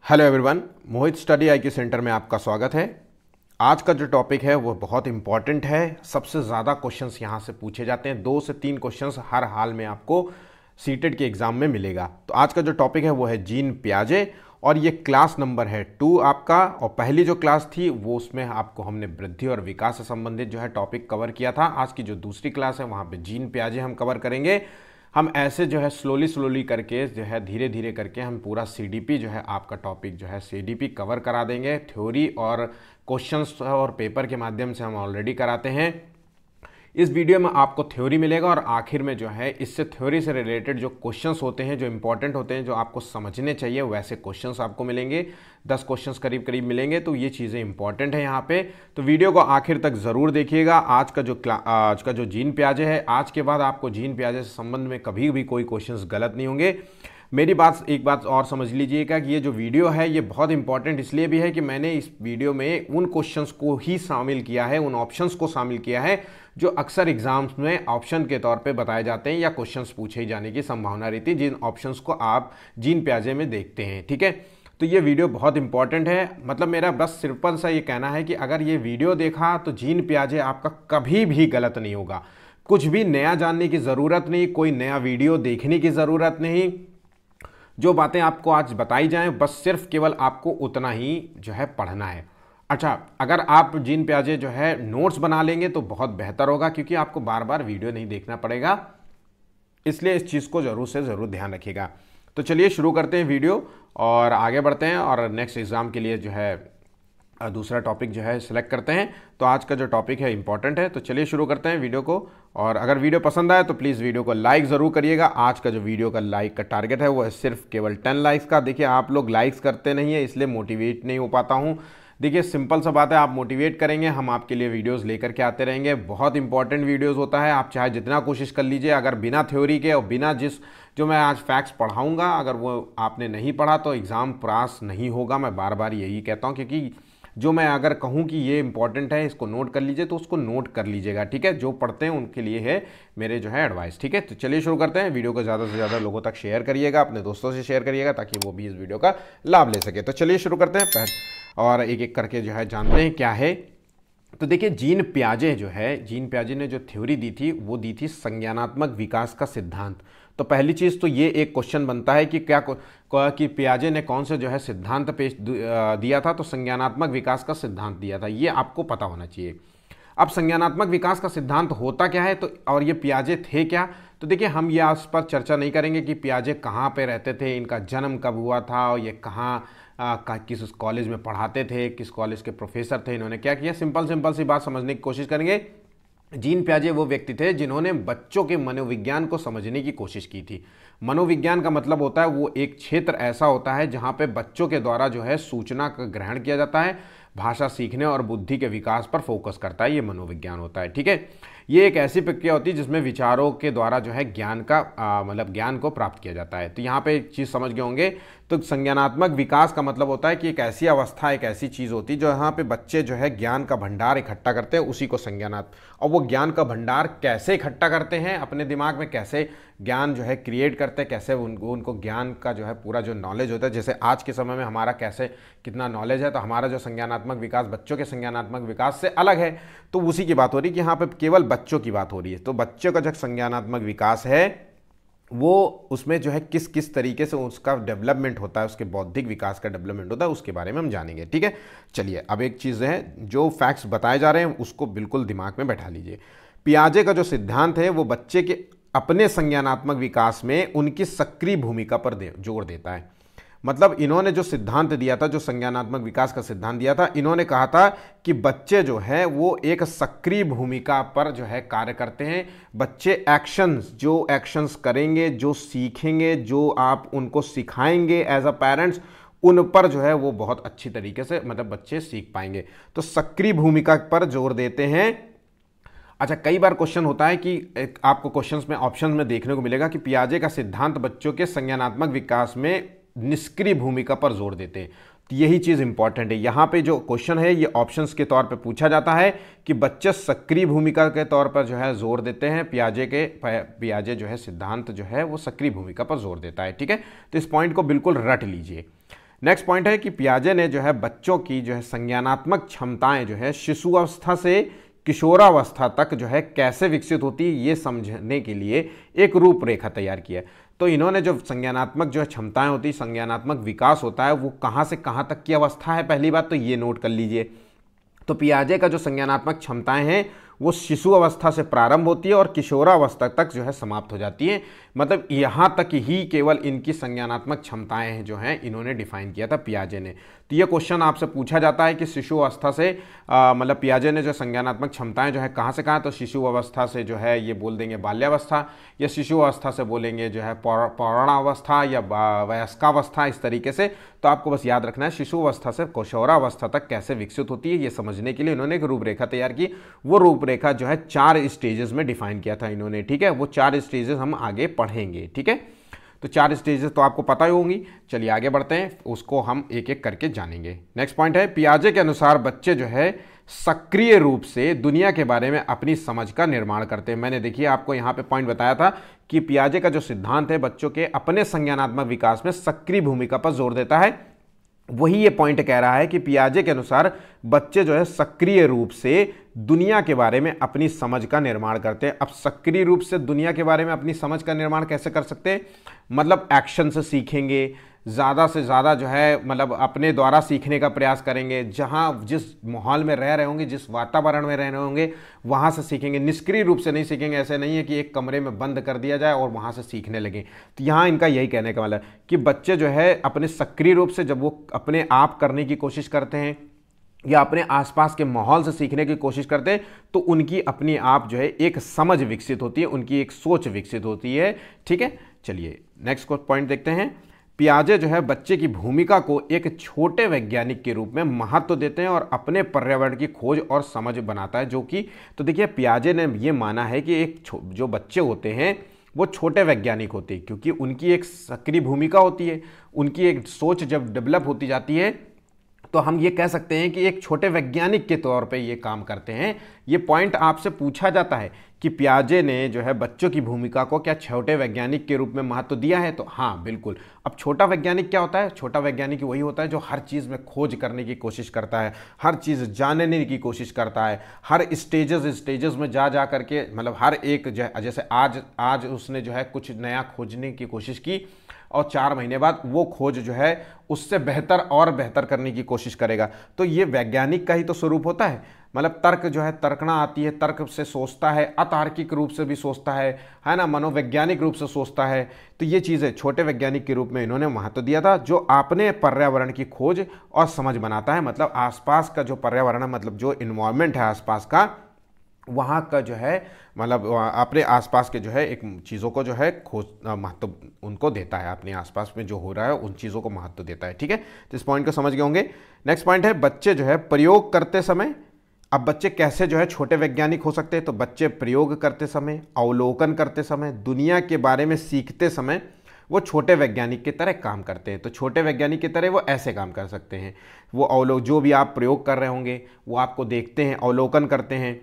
Hello everyone, मोहित study IQ centre में आपका स्वागत है। आज का जो टॉपिक है वो बहुत इंपॉर्टेंट है। सबसे ज़्यादा क्वेश्चंस यहाँ से पूछे जाते हैं। 2 से 3 क्वेश्चंस हर हाल में आपको सीटेट के एग्जाम में मिलेगा। तो आज का जो टॉपिक है वो है जीन पियाजे और ये क्लास नंबर है 2 आपका। और पहली जो क्लास थी वो उसमें आपको हमने वृद्धि और विकास से संबंधित जो है टॉपिक कवर किया था। आज की जो दूसरी क्लास है वहाँ पे जीन पियाजे हम कवर करेंगे। हम ऐसे जो है स्लोली करके जो है धीरे धीरे करके हम पूरा सीडीपी जो है आपका टॉपिक जो है सीडीपी कवर करा देंगे। थ्योरी और क्वेश्चंस और पेपर के माध्यम से हम ऑलरेडी कराते हैं। इस वीडियो में आपको थ्योरी मिलेगा और आखिर में जो है इससे थ्योरी से रिलेटेड जो क्वेश्चंस होते हैं, जो इंपॉर्टेंट होते हैं, जो आपको समझने चाहिए, वैसे क्वेश्चंस आपको मिलेंगे। 10 क्वेश्चंस करीब करीब मिलेंगे। तो ये चीज़ें इंपॉर्टेंट है यहाँ पे। तो वीडियो को आखिर तक ज़रूर देखिएगा। आज का जो जीन पियाजे है, आज के बाद आपको जीन पियाजे से संबंध में कभी भी कोई क्वेश्चंस गलत नहीं होंगे। मेरी एक बात और समझ लीजिएगा कि ये जो वीडियो है ये बहुत इंपॉर्टेंट इसलिए भी है कि मैंने इस वीडियो में उन क्वेश्चंस को ही शामिल किया है, उन ऑप्शंस को शामिल किया है जो अक्सर एग्जाम्स में ऑप्शन के तौर पे बताए जाते हैं या क्वेश्चंस पूछे जाने की संभावना रहती है, जिन ऑप्शंस को आप जीन पियाजे में देखते हैं। ठीक है, तो ये वीडियो बहुत इंपॉर्टेंट है। मतलब मेरा बस सिंपल सा ये कहना है कि अगर ये वीडियो देखा तो जीन पियाजे आपका कभी भी गलत नहीं होगा। कुछ भी नया जानने की ज़रूरत नहीं, कोई नया वीडियो देखने की ज़रूरत नहीं। जो बातें आपको आज बताई जाएं बस सिर्फ केवल आपको उतना ही जो है पढ़ना है। अच्छा, अगर आप जीन पियाजे जो है नोट्स बना लेंगे तो बहुत बेहतर होगा, क्योंकि आपको बार बार वीडियो नहीं देखना पड़ेगा। इसलिए इस चीज़ को ज़रूर से ज़रूर ध्यान रखिएगा। तो चलिए शुरू करते हैं वीडियो और आगे बढ़ते हैं और नेक्स्ट एग्ज़ाम के लिए जो है दूसरा टॉपिक जो है सिलेक्ट करते हैं। तो आज का जो टॉपिक है इंपॉर्टेंट है। तो चलिए शुरू करते हैं वीडियो को। और अगर वीडियो पसंद आए तो प्लीज़ वीडियो को लाइक ज़रूर करिएगा। आज का जो वीडियो का लाइक का टारगेट है वो है सिर्फ केवल 10 लाइक्स का। देखिए, आप लोग लाइक्स करते नहीं है, इसलिए मोटिवेट नहीं हो पाता हूँ। देखिए, सिंपल सा बात है, आप मोटिवेट करेंगे, हम आपके लिए वीडियोस लेकर के आते रहेंगे। बहुत इंपॉर्टेंट वीडियोस होता है। आप चाहे जितना कोशिश कर लीजिए, अगर बिना थ्योरी के और बिना जो मैं आज फैक्ट्स पढ़ाऊँगा अगर वो आपने नहीं पढ़ा तो एग्ज़ाम पास नहीं होगा। मैं बार बार यही कहता हूँ, क्योंकि जो मैं अगर कहूँ कि ये इंपॉर्टेंट है, इसको नोट कर लीजिए, तो उसको नोट कर लीजिएगा। ठीक है, जो पढ़ते हैं उनके लिए है मेरे जो है एडवाइस। ठीक है, तो चलिए शुरू करते हैं। वीडियो को ज़्यादा से ज़्यादा लोगों तक शेयर करिएगा, अपने दोस्तों से शेयर करिएगा ताकि वो भी इस वीडियो का लाभ ले सके। तो चलिए शुरू करते हैं और एक एक करके जो है जानते हैं क्या है। तो देखिए, जीन पियाजे जो है, जीन पियाजे ने जो थ्योरी दी थी वो दी थी संज्ञानात्मक विकास का सिद्धांत। तो पहली चीज़ तो ये एक क्वेश्चन बनता है कि कि पियाजे ने कौन सा जो है सिद्धांत पेश दिया था। तो संज्ञानात्मक विकास का सिद्धांत दिया था, ये आपको पता होना चाहिए। अब संज्ञानात्मक विकास का सिद्धांत होता क्या है, तो और ये पियाजे थे क्या। तो देखिए, हम ये आस पर चर्चा नहीं करेंगे कि पियाजे कहाँ पे रहते थे, इनका जन्म कब हुआ था और ये कहाँ किस कॉलेज में पढ़ाते थे, किस कॉलेज के प्रोफेसर थे, इन्होंने क्या किया। सिंपल सी बात समझने की कोशिश करेंगे। जीन पियाजे वो व्यक्ति थे जिन्होंने बच्चों के मनोविज्ञान को समझने की कोशिश की थी। मनोविज्ञान का मतलब होता है वो एक क्षेत्र ऐसा होता है जहाँ पे बच्चों के द्वारा जो है सूचना का ग्रहण किया जाता है, भाषा सीखने और बुद्धि के विकास पर फोकस करता है। ये मनोविज्ञान होता है। ठीक है, ये एक ऐसी प्रक्रिया होती है जिसमें विचारों के द्वारा जो है ज्ञान का मतलब ज्ञान को प्राप्त किया जाता है। तो यहाँ पे एक चीज़ समझ गए होंगे। तो संज्ञानात्मक विकास का मतलब होता है कि एक ऐसी अवस्था, एक ऐसी चीज़ होती है जो यहाँ पे बच्चे जो है ज्ञान का भंडार इकट्ठा करते हैं, उसी को संज्ञानात्मक। और वो ज्ञान का भंडार कैसे इकट्ठा करते हैं अपने दिमाग में, कैसे ज्ञान जो है क्रिएट करते हैं, कैसे उनको ज्ञान का जो है पूरा जो नॉलेज होता है, जैसे आज के समय में हमारा कैसे कितना नॉलेज है, तो हमारा जो संज्ञानात्मक विकास बच्चों के संज्ञानात्मक विकास से अलग है। तो उसी की बात हो रही है कि यहाँ पे केवल बच्चों की बात हो रही है। तो बच्चों का जो संज्ञानात्मक विकास है वो उसमें जो है किस किस तरीके से उसका डेवलपमेंट होता है, उसके बौद्धिक विकास का डेवलपमेंट होता है, उसके बारे में हम जानेंगे। ठीक है, चलिए अब एक चीज़ है, जो फैक्ट्स बताए जा रहे हैं उसको बिल्कुल दिमाग में बैठा लीजिए। पियाजे का जो सिद्धांत है वो बच्चे के अपने संज्ञानात्मक विकास में उनकी सक्रिय भूमिका पर जोर देता है। मतलब इन्होंने जो सिद्धांत दिया था, जो संज्ञानात्मक विकास का सिद्धांत दिया था, इन्होंने कहा था कि बच्चे जो है वो एक सक्रिय भूमिका पर जो है कार्य करते हैं। बच्चे जो एक्शंस करेंगे, जो सीखेंगे, जो आप उनको सिखाएंगे एज अ पेरेंट्स, उन पर जो है वो बहुत अच्छी तरीके से मतलब बच्चे सीख पाएंगे। तो सक्रिय भूमिका पर जोर देते हैं। अच्छा, कई बार क्वेश्चन होता है कि आपको क्वेश्चंस में ऑप्शन में देखने को मिलेगा कि पियाजे का सिद्धांत बच्चों के संज्ञानात्मक विकास में निष्क्रिय भूमिका पर जोर देते हैं। तो यही चीज़ इंपॉर्टेंट है। यहाँ पे जो क्वेश्चन है ये ऑप्शंस के तौर पे पूछा जाता है कि बच्चे सक्रिय भूमिका के तौर पर जो है जोर देते हैं। पियाजे जो है सिद्धांत जो है वो सक्रिय भूमिका पर जोर देता है। ठीक है, तो इस पॉइंट को बिल्कुल रट लीजिए। नेक्स्ट पॉइंट है कि पियाजे ने जो है बच्चों की जो है संज्ञानात्मक क्षमताएं जो है शिशुअवस्था से किशोरावस्था तक जो है कैसे विकसित होती है ये समझने के लिए एक रूपरेखा तैयार किया है। तो इन्होंने जो संज्ञानात्मक जो है क्षमताएं होती है, संज्ञानात्मक विकास होता है, वो कहाँ से कहाँ तक की अवस्था है, पहली बात तो ये नोट कर लीजिए। तो पियाजे का जो संज्ञानात्मक क्षमताएं हैं वो शिशु अवस्था से प्रारंभ होती है और किशोरावस्था तक जो है समाप्त हो जाती है। मतलब यहाँ तक ही केवल इनकी संज्ञानात्मक क्षमताएं जो हैं इन्होंने डिफाइन किया था पियाजे ने। तो ये क्वेश्चन आपसे पूछा जाता है कि शिशु अवस्था से मतलब पियाजे ने जो संज्ञानात्मक क्षमताएं जो है कहाँ से कहाँ, तो शिशु अवस्था से जो है ये बोल देंगे बाल्यावस्था, या शिशु अवस्था से बोलेंगे जो है पौराणावस्था या वयस्कावस्था, इस तरीके से। तो आपको बस याद रखना है शिशु अवस्था से किशोरावस्था तक कैसे विकसित होती है ये समझने के लिए इन्होंने एक रूपरेखा तैयार की। वो रूपरेखा जो है 4 स्टेजेस में डिफाइन किया था इन्होंने, ठीक है। वो 4 स्टेजेस हम आगे पढ़ेंगे, ठीक है। तो 4 स्टेजेस तो आपको पता ही होंगी। चलिए आगे बढ़ते हैं, उसको हम एक एक करके जानेंगे। नेक्स्ट पॉइंट है पियाजे के अनुसार बच्चे जो है सक्रिय रूप से दुनिया के बारे में अपनी समझ का निर्माण करते हैं। मैंने देखिए आपको यहाँ पे पॉइंट बताया था कि पियाजे का जो सिद्धांत है बच्चों के अपने संज्ञानात्मक विकास में सक्रिय भूमिका पर जोर देता है। वही ये पॉइंट कह रहा है कि पियाजे के अनुसार बच्चे जो है सक्रिय रूप से दुनिया के बारे में अपनी समझ का निर्माण करते हैं। अब सक्रिय रूप से दुनिया के बारे में अपनी समझ का निर्माण कैसे कर सकते हैं, मतलब एक्शन से सीखेंगे, ज़्यादा से ज़्यादा जो है मतलब अपने द्वारा सीखने का प्रयास करेंगे, जहाँ जिस माहौल में रह रहे होंगे, जिस वातावरण में रह रहे होंगे वहाँ से सीखेंगे। निष्क्रिय रूप से नहीं सीखेंगे, ऐसे नहीं है कि एक कमरे में बंद कर दिया जाए और वहाँ से सीखने लगे। तो यहाँ इनका यही कहने का मतलब है कि बच्चे जो है अपने सक्रिय रूप से जब वो अपने आप करने की कोशिश करते हैं या अपने आसपास के माहौल से सीखने की कोशिश करते हैं तो उनकी अपनी आप जो है एक समझ विकसित होती है, उनकी एक सोच विकसित होती है, ठीक है। चलिए नेक्स्ट पॉइंट देखते हैं। पियाजे जो है बच्चे की भूमिका को एक छोटे वैज्ञानिक के रूप में महत्व देते हैं और अपने पर्यावरण की खोज और समझ बनाता है, जो कि तो देखिए पियाजे ने ये माना है कि एक जो बच्चे होते हैं वो छोटे वैज्ञानिक होते हैं, क्योंकि उनकी एक सक्रिय भूमिका होती है, उनकी एक सोच जब डेवलप होती जाती है तो हम ये कह सकते हैं कि एक छोटे वैज्ञानिक के तौर पे ये काम करते हैं। ये पॉइंट आपसे पूछा जाता है कि पियाजे ने जो है बच्चों की भूमिका को क्या छोटे वैज्ञानिक के रूप में महत्व दिया है, तो हाँ बिल्कुल। अब छोटा वैज्ञानिक क्या होता है, छोटा वैज्ञानिक वही होता है जो हर चीज़ में खोज करने की कोशिश करता है, हर चीज़ जानने की कोशिश करता है, हर स्टेजेस में जा करके मतलब हर एक जैसे आज उसने जो है कुछ नया खोजने की कोशिश की और 4 महीने बाद वो खोज जो है उससे बेहतर और बेहतर करने की कोशिश करेगा। तो ये वैज्ञानिक का ही तो स्वरूप होता है। मतलब तर्क जो है, तर्कना आती है, तर्क से सोचता है, अतार्किक रूप से भी सोचता है ना, मनोवैज्ञानिक रूप से सोचता है। तो ये चीज़ें छोटे वैज्ञानिक के रूप में इन्होंने महत्व दिया था, जो अपने पर्यावरण की खोज और समझ बनाता है। मतलब आसपास का जो पर्यावरण है, मतलब जो इन्वायरमेंट है आसपास का, वहाँ का जो है मतलब अपने आसपास के जो है एक चीज़ों को जो है खोज महत्व उनको देता है, अपने आसपास में जो हो रहा है उन चीज़ों को महत्व देता है, ठीक है। तो इस पॉइंट को समझ गए होंगे। नेक्स्ट पॉइंट है बच्चे जो है प्रयोग करते समय, अब बच्चे कैसे जो है छोटे वैज्ञानिक हो सकते हैं, तो बच्चे प्रयोग करते समय, अवलोकन करते समय, दुनिया के बारे में सीखते समय वो छोटे वैज्ञानिक की तरह काम करते हैं। तो छोटे वैज्ञानिक की तरह वो ऐसे काम कर सकते हैं, वो जो भी आप प्रयोग कर रहे होंगे वो आपको देखते हैं, अवलोकन करते हैं,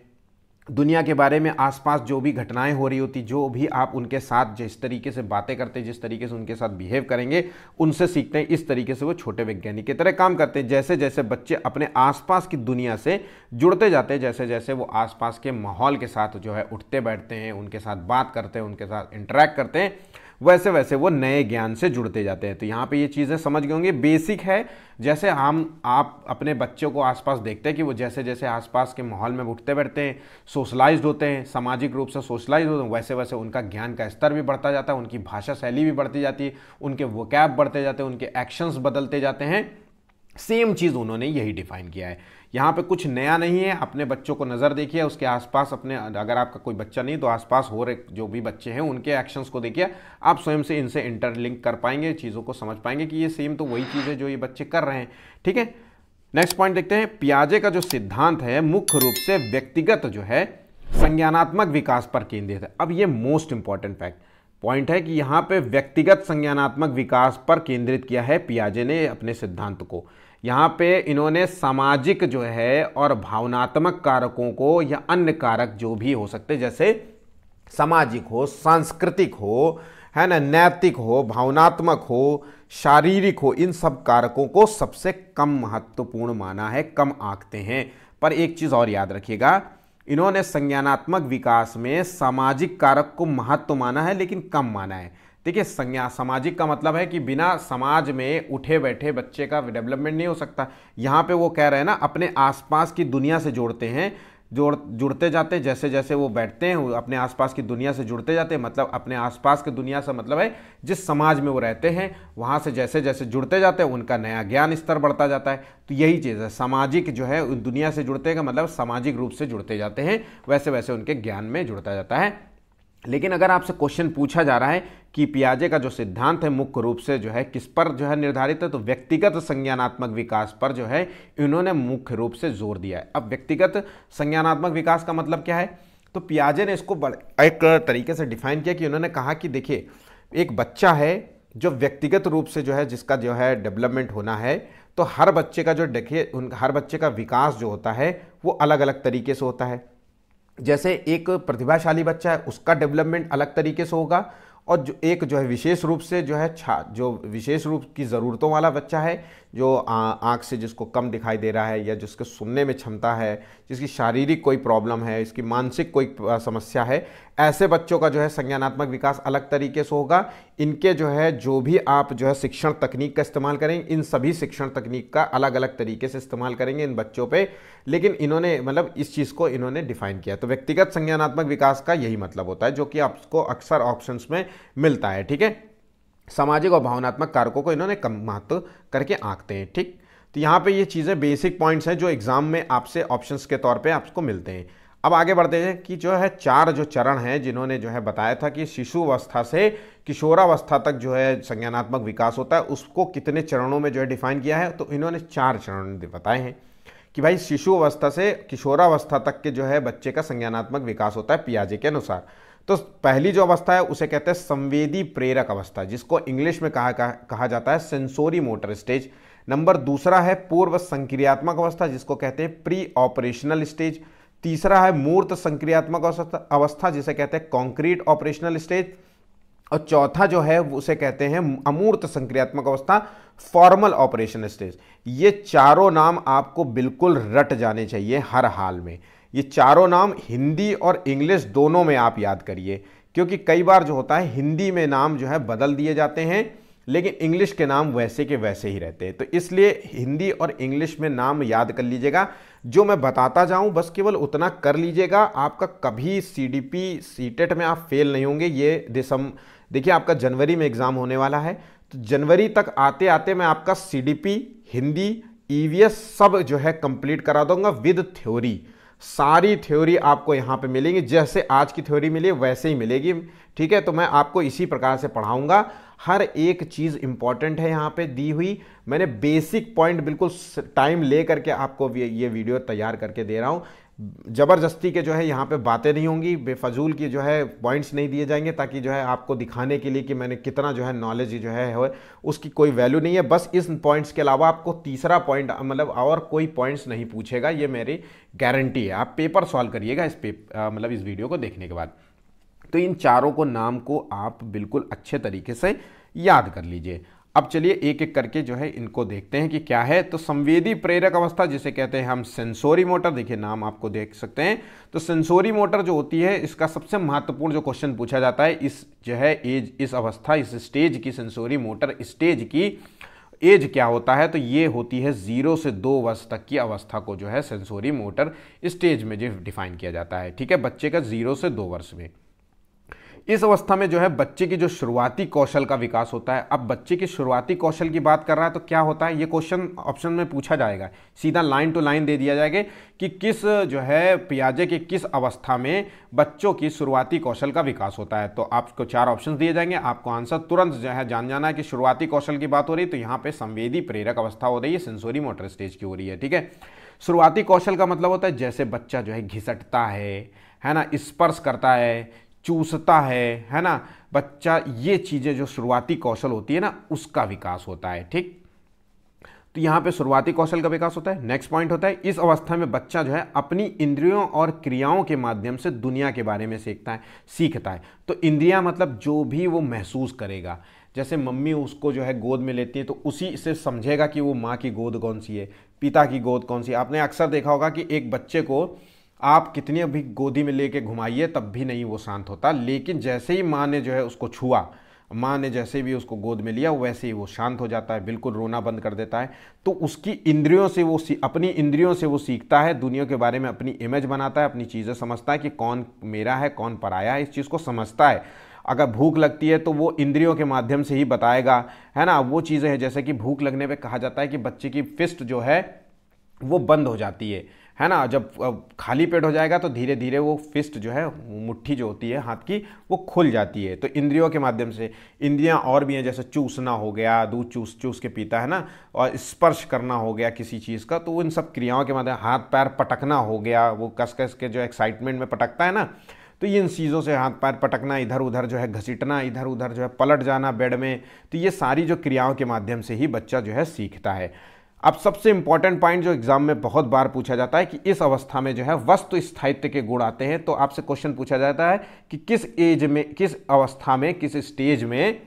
दुनिया के बारे में आसपास जो भी घटनाएं हो रही होती, जो भी आप उनके साथ जिस तरीके से बातें करते हैं, जिस तरीके से उनके साथ बिहेव करेंगे, उनसे सीखते हैं। इस तरीके से वो छोटे वैज्ञानिक की तरह काम करते हैं। जैसे जैसे बच्चे अपने आसपास की दुनिया से जुड़ते जाते हैं, जैसे जैसे वो आसपास के माहौल के साथ जो है उठते बैठते हैं, उनके साथ बात करते हैं, उनके साथ इंटरेक्ट करते हैं, वैसे वैसे वो नए ज्ञान से जुड़ते जाते हैं। तो यहाँ पे ये चीज़ें समझ गए होंगे, बेसिक है। जैसे आप अपने बच्चों को आसपास देखते हैं कि वो जैसे जैसे आसपास के माहौल में उठते बैठते हैं, सोशलाइज्ड होते हैं, सामाजिक रूप से सोशलाइज्ड होते हैं, वैसे वैसे उनका ज्ञान का स्तर भी बढ़ता जाता है, उनकी भाषा शैली भी बढ़ती जाती है, उनके वोकैब बढ़ते जाते हैं, उनके एक्शंस बदलते जाते हैं। सेम चीज़ उन्होंने यही डिफाइन किया है। यहाँ पे कुछ नया नहीं है। अपने बच्चों को नज़र देखिए, उसके आसपास अपने, अगर आपका कोई बच्चा नहीं तो आसपास हो रहे जो भी बच्चे हैं उनके एक्शंस को देखिए, आप स्वयं से इनसे इंटरलिंक कर पाएंगे, चीज़ों को समझ पाएंगे कि ये सेम तो वही चीज़ है जो ये बच्चे कर रहे हैं, ठीक है। नेक्स्ट पॉइंट देखते हैं। पियाजे का जो सिद्धांत है मुख्य रूप से व्यक्तिगत जो है संज्ञानात्मक विकास पर केंद्रित है। अब ये मोस्ट इंपॉर्टेंट पॉइंट है कि यहाँ पे व्यक्तिगत संज्ञानात्मक विकास पर केंद्रित किया है पियाजे ने अपने सिद्धांत को। यहाँ पे इन्होंने सामाजिक जो है और भावनात्मक कारकों को या अन्य कारक जो भी हो सकते, जैसे सामाजिक हो, सांस्कृतिक हो, है ना, नैतिक हो, भावनात्मक हो, शारीरिक हो, इन सब कारकों को सबसे कम महत्वपूर्ण माना है, कम आंकते हैं। पर एक चीज और याद रखिएगा, इन्होंने संज्ञानात्मक विकास में सामाजिक कारक को महत्व माना है लेकिन कम माना है। देखिए, सामाजिक का मतलब है कि बिना समाज में उठे बैठे बच्चे का डेवलपमेंट नहीं हो सकता। यहां पे वो कह रहे हैं ना, अपने आसपास की दुनिया से जोड़ते हैं, जुड़ते जाते हैं, जैसे जैसे वो बैठते हैं वो अपने आसपास की दुनिया से जुड़ते जाते हैं। मतलब अपने आसपास की दुनिया से मतलब है जिस समाज में वो रहते हैं वहाँ से जैसे जैसे जुड़ते जाते हैं उनका नया ज्ञान स्तर बढ़ता जाता है। तो यही चीज़ है, सामाजिक जो है दुनिया से जुड़ते हैं का मतलब सामाजिक रूप से जुड़ते जाते हैं, वैसे वैसे उनके ज्ञान में जुड़ता जाता है। लेकिन अगर आपसे क्वेश्चन पूछा जा रहा है कि पियाजे का जो सिद्धांत है मुख्य रूप से जो है किस पर जो है निर्धारित है, तो व्यक्तिगत संज्ञानात्मक विकास पर जो है इन्होंने मुख्य रूप से जोर दिया है। अब व्यक्तिगत संज्ञानात्मक विकास का मतलब क्या है, तो पियाजे ने इसको एक तरीके से डिफाइन किया कि उन्होंने कहा कि देखिए, एक बच्चा है जो व्यक्तिगत रूप से जो है जिसका जो है डेवलपमेंट होना है, तो हर बच्चे का जो देखिए हर बच्चे का विकास जो होता है वो अलग अलग तरीके से होता है। जैसे एक प्रतिभाशाली बच्चा है उसका डेवलपमेंट अलग तरीके से होगा, और जो एक जो है विशेष रूप से जो है जो विशेष रूप की ज़रूरतों वाला बच्चा है, जो आँख से जिसको कम दिखाई दे रहा है, या जिसके सुनने में क्षमता है, जिसकी शारीरिक कोई प्रॉब्लम है, इसकी मानसिक कोई समस्या है, ऐसे बच्चों का जो है संज्ञानात्मक विकास अलग तरीके से होगा। इनके जो है जो भी आप जो है शिक्षण तकनीक का इस्तेमाल करेंगे, इन सभी शिक्षण तकनीक का अलग अलग तरीके से इस्तेमाल करेंगे इन बच्चों पे, लेकिन इन्होंने मतलब इस चीज़ को इन्होंने डिफाइन किया। तो व्यक्तिगत संज्ञानात्मक विकास का यही मतलब होता है, जो कि आपको अक्सर ऑप्शंस में मिलता है। ठीक है, सामाजिक और भावनात्मक कारकों को इन्होंने कम महत्व करके आंकते हैं। ठीक, तो यहाँ पे ये चीज़ें बेसिक पॉइंट्स हैं जो एग्जाम में आपसे ऑप्शंस के तौर पे आपको मिलते हैं। अब आगे बढ़ते हैं कि जो है 4 जो चरण हैं जिन्होंने जो है बताया था कि शिशु अवस्था से किशोरावस्था तक जो है संज्ञानात्मक विकास होता है, उसको कितने चरणों में जो है डिफाइन किया है, तो इन्होंने 4 चरण बताए हैं कि भाई शिशु अवस्था से किशोरावस्था तक के जो है बच्चे का संज्ञानात्मक विकास होता है पियाजे के अनुसार। तो पहली जो अवस्था है उसे कहते हैं संवेदी प्रेरक अवस्था, जिसको इंग्लिश में कहा जाता है सेंसोरी मोटर स्टेज। नंबर दूसरा है पूर्व संक्रियात्मक अवस्था, जिसको कहते हैं प्री ऑपरेशनल स्टेज। तीसरा है मूर्त संक्रियात्मक अवस्था, जिसे कहते हैं कॉन्क्रीट ऑपरेशनल स्टेज। और चौथा जो है उसे कहते हैं अमूर्त संक्रियात्मक अवस्था, फॉर्मल ऑपरेशन स्टेज। ये चारों नाम आपको बिल्कुल रट जाने चाहिए हर हाल में। ये चारों नाम हिंदी और इंग्लिश दोनों में आप याद करिए, क्योंकि कई बार जो होता है हिंदी में नाम जो है बदल दिए जाते हैं लेकिन इंग्लिश के नाम वैसे के वैसे ही रहते हैं। तो इसलिए हिंदी और इंग्लिश में नाम याद कर लीजिएगा। जो मैं बताता जाऊं बस केवल उतना कर लीजिएगा, आपका कभी सीडीपी सीटेट में आप फेल नहीं होंगे। ये देखिए आपका जनवरी में एग्जाम होने वाला है, तो जनवरी तक आते आते मैं आपका सीडीपी, हिंदी, ईवीएस सब जो है कंप्लीट करा दूंगा विद थ्योरी। सारी थ्योरी आपको यहाँ पे मिलेगी, जैसे आज की थ्योरी मिली वैसे ही मिलेगी। ठीक है, तो मैं आपको इसी प्रकार से पढ़ाऊंगा। हर एक चीज़ इंपॉर्टेंट है यहाँ पे दी हुई। मैंने बेसिक पॉइंट बिल्कुल टाइम ले करके आपको ये वीडियो तैयार करके दे रहा हूँ। ज़बरदस्ती के जो है यहाँ पे बातें नहीं होंगी, बेफजूल की जो है पॉइंट्स नहीं दिए जाएंगे, ताकि जो है आपको दिखाने के लिए कि मैंने कितना जो है नॉलेज जो है उसकी कोई वैल्यू नहीं है। बस इस पॉइंट्स के अलावा आपको तीसरा पॉइंट मतलब और कोई पॉइंट्स नहीं पूछेगा, ये मेरी गारंटी है। आप पेपर सॉल्व करिएगा इस वीडियो को देखने के बाद। तो इन चारों को नाम को आप बिल्कुल अच्छे तरीके से याद कर लीजिए। अब चलिए एक एक करके जो है इनको देखते हैं कि क्या है। तो संवेदी प्रेरक अवस्था जिसे कहते हैं हम सेंसोरी मोटर, देखिए नाम आपको देख सकते हैं। तो सेंसोरी मोटर जो होती है, इसका सबसे महत्वपूर्ण जो क्वेश्चन पूछा जाता है, इस जो है एज, इस अवस्था, इस स्टेज की, सेंसोरी मोटर स्टेज की एज क्या होता है, तो ये होती है 0 से 2 वर्ष तक की अवस्था को जो है सेंसोरी मोटर स्टेज में जो डिफाइन किया जाता है। ठीक है, बच्चे का 0 से 2 वर्ष में। इस अवस्था में जो है बच्चे की जो शुरुआती कौशल का विकास होता है। अब बच्चे की शुरुआती कौशल की बात कर रहा है तो क्या होता है, ये क्वेश्चन ऑप्शन में पूछा जाएगा, सीधा लाइन टू लाइन दे दिया जाएगा कि किस जो है पियाजे की किस अवस्था में बच्चों की शुरुआती कौशल का विकास होता है। तो आपको 4 ऑप्शन दिए जाएंगे, आपको आंसर तुरंत जो है जान जाना है कि शुरुआती कौशल की बात हो रही है, तो यहाँ पे संवेदी प्रेरक अवस्था हो रही है, सेंसोरी मोटर स्टेज की हो रही है। ठीक है, शुरुआती कौशल का मतलब होता है जैसे बच्चा जो है घिसटता है ना, स्पर्श करता है, चूसता है ना बच्चा, ये चीज़ें जो शुरुआती कौशल होती है ना, उसका विकास होता है। ठीक, तो तो यहाँ पे शुरुआती कौशल का विकास होता है। नेक्स्ट पॉइंट होता है, इस अवस्था में बच्चा जो है अपनी इंद्रियों और क्रियाओं के माध्यम से दुनिया के बारे में सीखता है। तो इंद्रियां मतलब जो भी वो महसूस करेगा, जैसे मम्मी उसको जो है गोद में लेती है तो उसी से समझेगा कि वो माँ की गोद कौन सी है, पिता की गोद कौन सी है। आपने अक्सर देखा होगा कि एक बच्चे को आप कितनी भी गोदी में लेके घुमाइए तब भी नहीं वो शांत होता, लेकिन जैसे ही माँ ने जो है उसको छुआ, माँ ने जैसे भी उसको गोद में लिया वैसे ही वो शांत हो जाता है, बिल्कुल रोना बंद कर देता है। तो उसकी इंद्रियों से वो अपनी इंद्रियों से वो सीखता है, दुनिया के बारे में अपनी इमेज बनाता है, अपनी चीज़ें समझता है कि कौन मेरा है कौन पराया है, इस चीज़ को समझता है। अगर भूख लगती है तो वो इंद्रियों के माध्यम से ही बताएगा, है ना। वो चीज़ें हैं जैसे कि भूख लगने पे कहा जाता है कि बच्चे की फिस्ट जो है वो बंद हो जाती है ना। जब खाली पेट हो जाएगा तो धीरे धीरे वो फिस्ट जो है, मुट्ठी जो होती है हाथ की, वो खुल जाती है। तो इंद्रियों के माध्यम से इंद्रियां और भी हैं, जैसे चूसना हो गया, दूध चूस के पीता है ना, और स्पर्श करना हो गया किसी चीज़ का, तो इन सब क्रियाओं के माध्यम, हाथ पैर पटकना हो गया, वो कस कस के जो एक्साइटमेंट में पटकता है ना, तो इन चीज़ों से हाथ पैर पटकना, इधर उधर जो है घसीटना, इधर उधर जो है पलट जाना बेड में, तो ये सारी जो क्रियाओं के माध्यम से ही बच्चा जो है सीखता है। अब सबसे इंपॉर्टेंट पॉइंट जो एग्जाम में बहुत बार पूछा जाता है कि इस अवस्था में जो है वस्तु स्थायित्व के गुण आते हैं। तो आपसे क्वेश्चन पूछा जाता है कि किस एज में, किस अवस्था में, किस स्टेज में,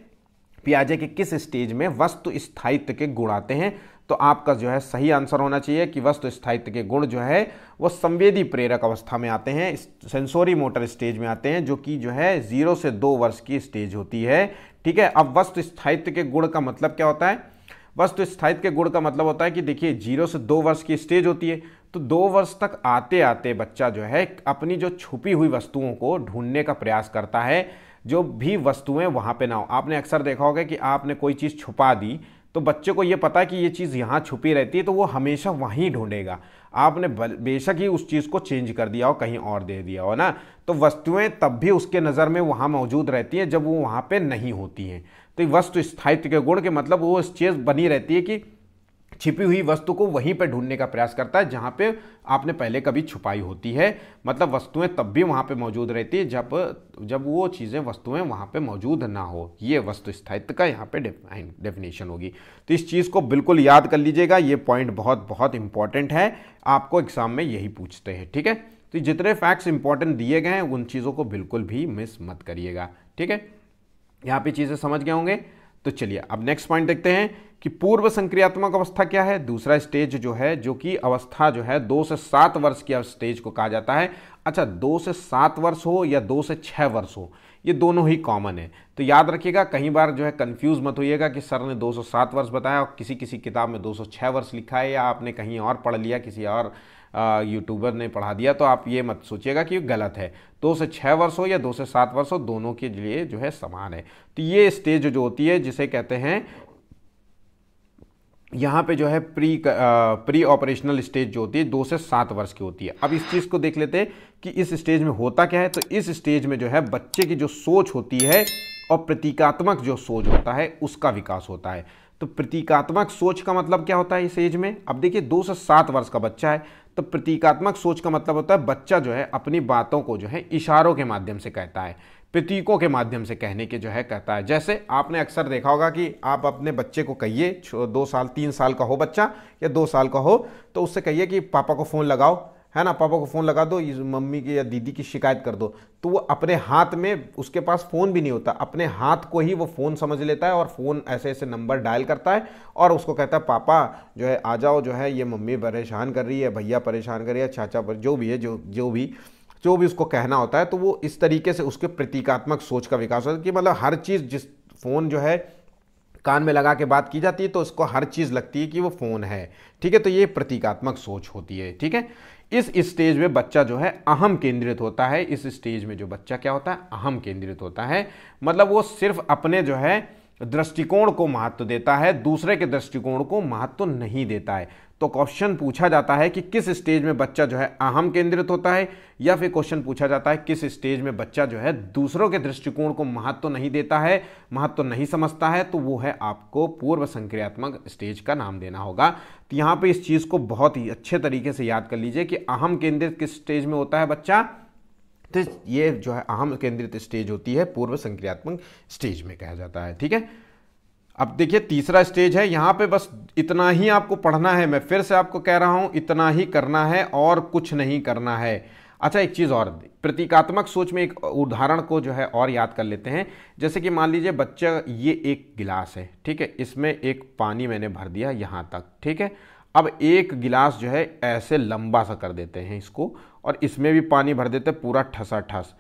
पियाजे के किस स्टेज में वस्तु स्थायित्व के गुण आते हैं। तो आपका जो है सही आंसर होना चाहिए कि वस्तु स्थायित्व के गुण जो है वो संवेदी प्रेरक अवस्था में आते हैं, सेंसोरी मोटर स्टेज में आते हैं, जो कि जो है 0 से 2 वर्ष की स्टेज होती है। ठीक है। अब वस्तु स्थायित्व के गुण का मतलब क्या होता है? वस्तु स्थायित्व के गुण का मतलब होता है कि देखिए 0 से 2 वर्ष की स्टेज होती है, तो 2 वर्ष तक आते आते बच्चा जो है अपनी जो छुपी हुई वस्तुओं को ढूंढने का प्रयास करता है, जो भी वस्तुएं वहां पे ना हो। आपने अक्सर देखा होगा कि आपने कोई चीज़ छुपा दी तो बच्चे को ये पता है कि ये चीज़ यहाँ छुपी रहती है, तो वो हमेशा वहीं ढूंढेगा। आपने बेशक ही उस चीज़ को चेंज कर दिया हो, कहीं और दे दिया हो ना, तो वस्तुएं तब भी उसके नज़र में वहाँ मौजूद रहती हैं जब वो वहाँ पे नहीं होती हैं। तो वस्तु स्थायित्व के गुण के मतलब वो इस चीज़ बनी रहती है कि छिपी हुई वस्तु को वहीं पे ढूंढने का प्रयास करता है जहां पे आपने पहले कभी छुपाई होती है। मतलब वस्तुएं तब भी वहां पे मौजूद रहती है जब वो चीज़ें वस्तुएं वहां पे मौजूद ना हो। ये वस्तु स्थायित्व का यहाँ पे डेफिनेशन होगी। तो इस चीज़ को बिल्कुल याद कर लीजिएगा, ये पॉइंट बहुत बहुत इंपॉर्टेंट है, आपको एग्जाम में यही पूछते हैं। ठीक है। तो जितने फैक्ट्स इंपॉर्टेंट दिए गए हैं उन चीज़ों को बिल्कुल भी मिस मत करिएगा। ठीक है। यहाँ पे चीज़ें समझ गए होंगे। तो चलिए अब नेक्स्ट पॉइंट देखते हैं कि पूर्व संक्रियात्मक अवस्था क्या है। दूसरा स्टेज जो है, जो कि अवस्था जो है 2 से 7 वर्ष की स्टेज को कहा जाता है। अच्छा, 2 से 7 वर्ष हो या 2 से 6 वर्ष हो, ये दोनों ही कॉमन है। तो याद रखिएगा, कई बार जो है कंफ्यूज मत होइएगा कि सर ने 207 वर्ष बताया और किसी किसी किताब में 206 वर्ष लिखा है, या आपने कहीं और पढ़ लिया, किसी और यूट्यूबर ने पढ़ा दिया, तो आप ये मत सोचिएगा कि गलत है। 2 से 6 वर्ष हो या 2 से 7 वर्ष हो, दोनों के लिए जो है समान है। तो ये स्टेज जो होती है जिसे कहते हैं यहाँ पे जो है प्री ऑपरेशनल स्टेज जो होती है 2 से 7 वर्ष की होती है। अब इस चीज़ को देख लेते हैं कि इस स्टेज में होता क्या है। तो इस स्टेज में जो है बच्चे की जो सोच होती है और प्रतीकात्मक जो सोच होता है उसका विकास होता है। तो प्रतीकात्मक सोच का मतलब क्या होता है इस एज में? अब देखिए 2 से 7 वर्ष का बच्चा है, तो प्रतीकात्मक सोच का मतलब होता है बच्चा जो है अपनी बातों को जो है इशारों के माध्यम से कहता है, प्रतीकों के माध्यम से कहने के जो है कहता है। जैसे आपने अक्सर देखा होगा कि आप अपने बच्चे को कहिए, 2 साल 3 साल का हो बच्चा या 2 साल का हो, तो उससे कहिए कि पापा को फ़ोन लगाओ, है ना, पापा को फ़ोन लगा दो, मम्मी की या दीदी की शिकायत कर दो। तो वो अपने हाथ में, उसके पास फ़ोन भी नहीं होता, अपने हाथ को ही वो फ़ोन समझ लेता है और फ़ोन ऐसे ऐसे नंबर डायल करता है और उसको कहता है पापा जो है आ जाओ, जो है ये मम्मी परेशान कर रही है, भैया परेशान कर रही है, चाचा पर जो भी है, जो भी उसको कहना होता है। तो वो इस तरीके से उसके प्रतीकात्मक सोच का विकास होता है कि मतलब हर चीज़, जिस फ़ोन जो है कान में लगा के बात की जाती है तो उसको हर चीज़ लगती है कि वो फ़ोन है। ठीक है। तो ये प्रतीकात्मक सोच होती है। ठीक है। इस स्टेज में बच्चा जो है अहम केंद्रित होता है। इस स्टेज में जो बच्चा क्या होता है, अहम केंद्रित होता है। मतलब वो सिर्फ अपने जो है दृष्टिकोण को महत्व देता है, दूसरे के दृष्टिकोण को महत्व नहीं देता है। तो क्वेश्चन पूछा जाता है कि किस स्टेज में बच्चा जो है अहम केंद्रित होता है, या फिर क्वेश्चन पूछा जाता है किस स्टेज में बच्चा जो है दूसरों के दृष्टिकोण को महत्व नहीं देता है, महत्व नहीं समझता है। तो वो है आपको पूर्व संक्रियात्मक स्टेज का नाम देना होगा। तो यहाँ पे इस चीज़ को बहुत ही अच्छे तरीके से याद कर लीजिए कि अहम केंद्रित किस स्टेज में होता है बच्चा। तो ये जो है अहम केंद्रित स्टेज होती है पूर्व संक्रियात्मक स्टेज में कहा जाता है। ठीक है। अब देखिए तीसरा स्टेज है, यहां पे बस इतना ही आपको पढ़ना है, मैं फिर से आपको कह रहा हूं इतना ही करना है और कुछ नहीं करना है। अच्छा एक चीज़ और, प्रतीकात्मक सोच में एक उदाहरण को जो है और याद कर लेते हैं। जैसे कि मान लीजिए बच्चा, ये एक गिलास है, ठीक है, इसमें एक पानी मैंने भर दिया यहाँ तक, ठीक है। अब एक गिलास जो है ऐसे लंबा सा कर देते हैं इसको, और इसमें भी पानी भर देते हैं पूरा ठसाठस।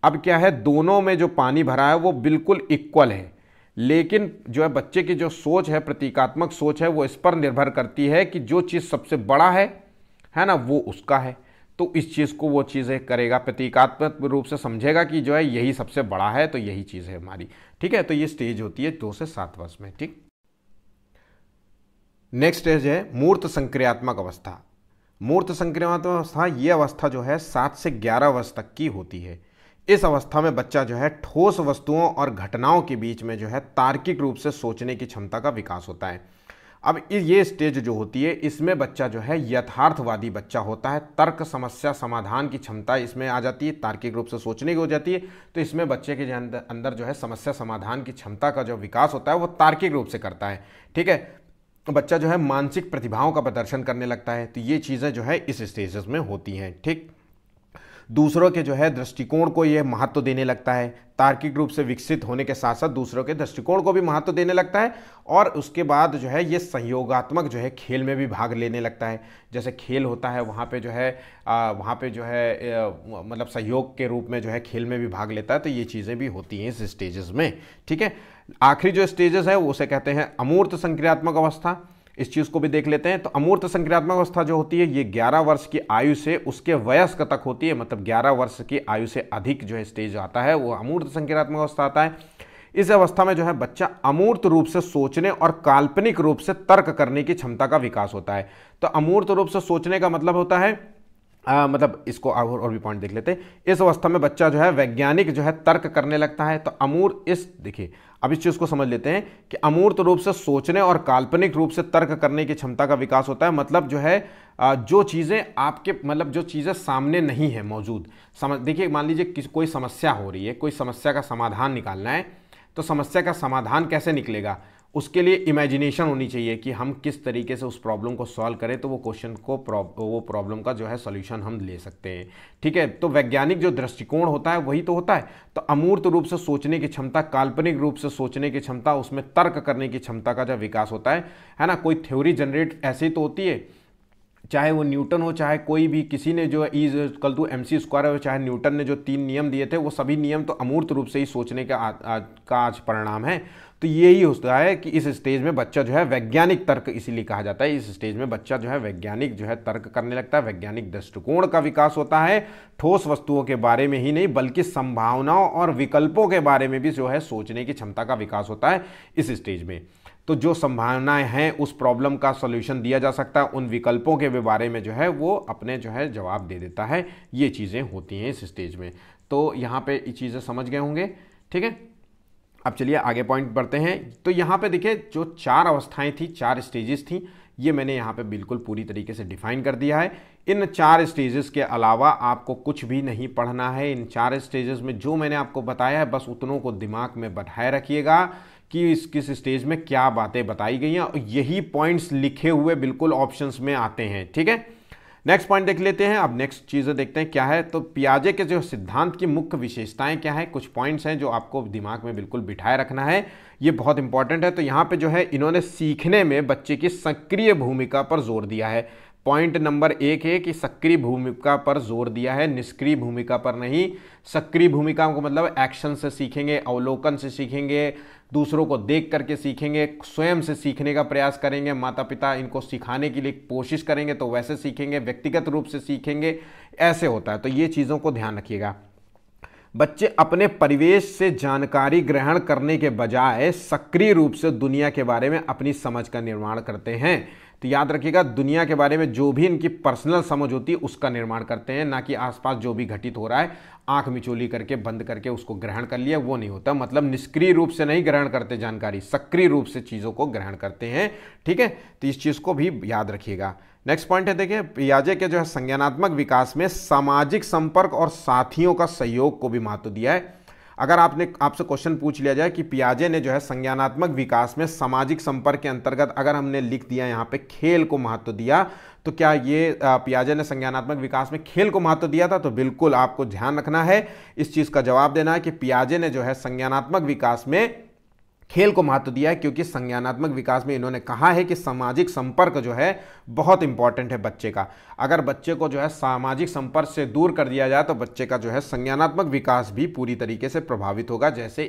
अब क्या है, दोनों में जो पानी भरा है वो बिल्कुल इक्वल है, लेकिन जो है बच्चे की जो सोच है, प्रतीकात्मक सोच है, वो इस पर निर्भर करती है कि जो चीज़ सबसे बड़ा है ना, वो उसका है। तो इस चीज़ को वो चीज़ें करेगा, प्रतीकात्मक रूप से समझेगा कि जो है यही सबसे बड़ा है, तो यही चीज़ है हमारी, ठीक है। तो ये स्टेज होती है 2 से 7 वर्ष में, ठीक। नेक्स्ट स्टेज है मूर्त संक्रियात्मक अवस्था। मूर्त संक्रियात्मक अवस्था, ये अवस्था जो है 7 से 11 वर्ष तक की होती है। इस अवस्था में बच्चा जो है ठोस वस्तुओं और घटनाओं के बीच में जो है तार्किक रूप से सोचने की क्षमता का विकास होता है। अब ये स्टेज जो होती है, इसमें बच्चा जो है यथार्थवादी बच्चा होता है, तर्क समस्या समाधान की क्षमता इसमें आ जाती है, तार्किक रूप से सोचने की हो जाती है। तो इसमें बच्चे के अंदर जो है समस्या समाधान की क्षमता का जो विकास होता है वो तार्किक रूप से करता है, ठीक है। बच्चा जो है मानसिक प्रतिभाओं का प्रदर्शन करने लगता है। तो ये चीज़ें जो है इस स्टेजेस में होती हैं, ठीक। दूसरों के जो है दृष्टिकोण को ये महत्व देने लगता है, तार्किक रूप से विकसित होने के साथ साथ दूसरों के दृष्टिकोण को भी महत्व देने लगता है। और उसके बाद जो है ये संयोगात्मक जो है खेल में भी भाग लेने लगता है। जैसे खेल होता है वहाँ पे जो है मतलब सहयोग के रूप में जो है खेल में भी भाग लेता है। तो ये चीज़ें भी होती हैं इस स्टेजेस में, ठीक है। आखिरी जो स्टेजेस है उसे कहते हैं अमूर्त संक्रियात्मक अवस्था। इस चीज़ को भी देख लेते हैं। तो अमूर्त संक्रियात्मक अवस्था जो होती है ये 11 वर्ष की आयु से उसके वयस्क तक होती है, मतलब 11 वर्ष की आयु से अधिक जो है स्टेज आता है वो अमूर्त संक्रियात्मक अवस्था आता है। इस अवस्था में जो है बच्चा अमूर्त रूप से सोचने और काल्पनिक रूप से तर्क करने की क्षमता का विकास होता है। तो अमूर्त रूप से सोचने का मतलब होता है मतलब इसको और भी पॉइंट देख लेते हैं। इस अवस्था में बच्चा जो है वैज्ञानिक जो है तर्क करने लगता है। तो अमूर्त, इस देखिए अब इस चीज़ को समझ लेते हैं कि अमूर्त रूप से सोचने और काल्पनिक रूप से तर्क करने की क्षमता का विकास होता है। मतलब जो है जो चीज़ें आपके, मतलब जो चीज़ें सामने नहीं है मौजूद, देखिए मान लीजिए कोई समस्या हो रही है, कोई समस्या का समाधान निकालना है। तो समस्या का समाधान कैसे निकलेगा, उसके लिए इमेजिनेशन होनी चाहिए कि हम किस तरीके से उस प्रॉब्लम को सॉल्व करें तो वो क्वेश्चन को वो प्रॉब्लम का जो है सॉल्यूशन हम ले सकते हैं, ठीक है। तो वैज्ञानिक जो दृष्टिकोण होता है वही तो होता है। तो अमूर्त रूप से सोचने की क्षमता, काल्पनिक रूप से सोचने की क्षमता, उसमें तर्क करने की क्षमता का जो विकास होता है ना। कोई थ्योरी जनरेट ऐसे ही तो होती है, चाहे वो न्यूटन हो, चाहे कोई भी, किसी ने जो E=mc² हो, चाहे न्यूटन ने जो 3 नियम दिए थे, वो सभी नियम तो अमूर्त रूप से ही सोचने का आज परिणाम है। तो यही होता है कि इस स्टेज में बच्चा जो है वैज्ञानिक तर्क इसीलिए कहा जाता है। इस स्टेज में बच्चा जो है वैज्ञानिक जो है तर्क करने लगता है, वैज्ञानिक दृष्टिकोण का विकास होता है। ठोस वस्तुओं के बारे में ही नहीं बल्कि संभावनाओं और विकल्पों के बारे में भी जो है सोचने की क्षमता का विकास होता है इस स्टेज में। तो जो संभावनाएं हैं, उस प्रॉब्लम का सॉल्यूशन दिया जा सकता है, उन विकल्पों के बारे में जो है वो अपने जो है जवाब दे देता है। ये चीज़ें होती हैं इस स्टेज में। तो यहाँ पे ये चीज़ें समझ गए होंगे, ठीक है। अब चलिए आगे पॉइंट बढ़ते हैं। तो यहाँ पे देखिए जो 4 अवस्थाएं थी, 4 स्टेजेस थी, ये मैंने यहाँ पे बिल्कुल पूरी तरीके से डिफाइन कर दिया है। इन 4 स्टेजेस के अलावा आपको कुछ भी नहीं पढ़ना है। इन 4 स्टेजेस में जो मैंने आपको बताया है बस उतनों को दिमाग में बैठाए रखिएगा कि किस स्टेज में क्या बातें बताई गई हैं, और यही पॉइंट्स लिखे हुए बिल्कुल ऑप्शंस में आते हैं, ठीक है। नेक्स्ट पॉइंट देख लेते हैं। अब नेक्स्ट चीज़ें देखते हैं क्या है। तो पियाजे के जो सिद्धांत की मुख्य विशेषताएं क्या है, कुछ पॉइंट्स हैं जो आपको दिमाग में बिल्कुल बिठाए रखना है, ये बहुत इंपॉर्टेंट है। तो यहाँ पे जो है इन्होंने सीखने में बच्चे की सक्रिय भूमिका पर जोर दिया है। पॉइंट नंबर 1 है कि सक्रिय भूमिका पर जोर दिया है, निष्क्रिय भूमिका पर नहीं। सक्रिय भूमिका को मतलब एक्शन से सीखेंगे, अवलोकन से सीखेंगे, दूसरों को देख करके सीखेंगे, स्वयं से सीखने का प्रयास करेंगे, माता पिता इनको सिखाने के लिए कोशिश करेंगे तो वैसे सीखेंगे, व्यक्तिगत रूप से सीखेंगे, ऐसे होता है। तो ये चीज़ों को ध्यान रखिएगा। बच्चे अपने परिवेश से जानकारी ग्रहण करने के बजाय सक्रिय रूप से दुनिया के बारे में अपनी समझ का निर्माण करते हैं। तो याद रखिएगा, दुनिया के बारे में जो भी इनकी पर्सनल समझ होती है उसका निर्माण करते हैं, ना कि आसपास जो भी घटित हो रहा है आंख मिचोली करके बंद करके उसको ग्रहण कर लिया, वो नहीं होता। मतलब निष्क्रिय रूप से नहीं ग्रहण करते जानकारी, सक्रिय रूप से चीज़ों को ग्रहण करते हैं, ठीक है। तो इस चीज़ को भी याद रखिएगा। नेक्स्ट पॉइंट है, देखिए पियाजे के जो है संज्ञानात्मक विकास में सामाजिक संपर्क और साथियों का सहयोग को भी महत्व दिया है। अगर आपसे क्वेश्चन पूछ लिया जाए कि पियाजे ने जो है संज्ञानात्मक विकास में सामाजिक संपर्क के अंतर्गत अगर हमने लिख दिया यहाँ पे खेल को महत्व दिया, तो क्या ये पियाजे ने संज्ञानात्मक विकास में खेल को महत्व दिया था? तो बिल्कुल आपको ध्यान रखना है, इस चीज का जवाब देना है कि पियाजे ने जो है संज्ञानात्मक विकास में खेल को महत्व दिया है, क्योंकि संज्ञानात्मक विकास में इन्होंने कहा है कि सामाजिक संपर्क जो है बहुत इंपॉर्टेंट है बच्चे का। अगर बच्चे को जो है सामाजिक संपर्क से दूर कर दिया जाए तो बच्चे का जो है संज्ञानात्मक विकास भी पूरी तरीके से प्रभावित होगा। जैसे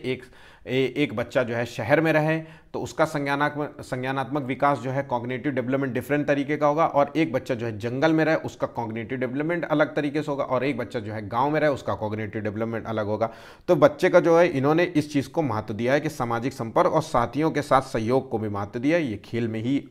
एक बच्चा जो है शहर में रहे तो उसका संज्ञानात्मक विकास जो है कॉग्निटिव डेवलपमेंट डिफरेंट तरीके का होगा, और एक बच्चा जो है जंगल में रहे उसका कॉग्निटिव डेवलपमेंट अलग तरीके से होगा, और एक बच्चा जो है गांव में रहे उसका कॉग्निटिव डेवलपमेंट अलग होगा। तो बच्चे का जो है इन्होंने इस चीज़ को महत्व दिया है कि सामाजिक संपर्क और साथियों के साथ सहयोग को भी महत्व दिया है, ये खेल में ही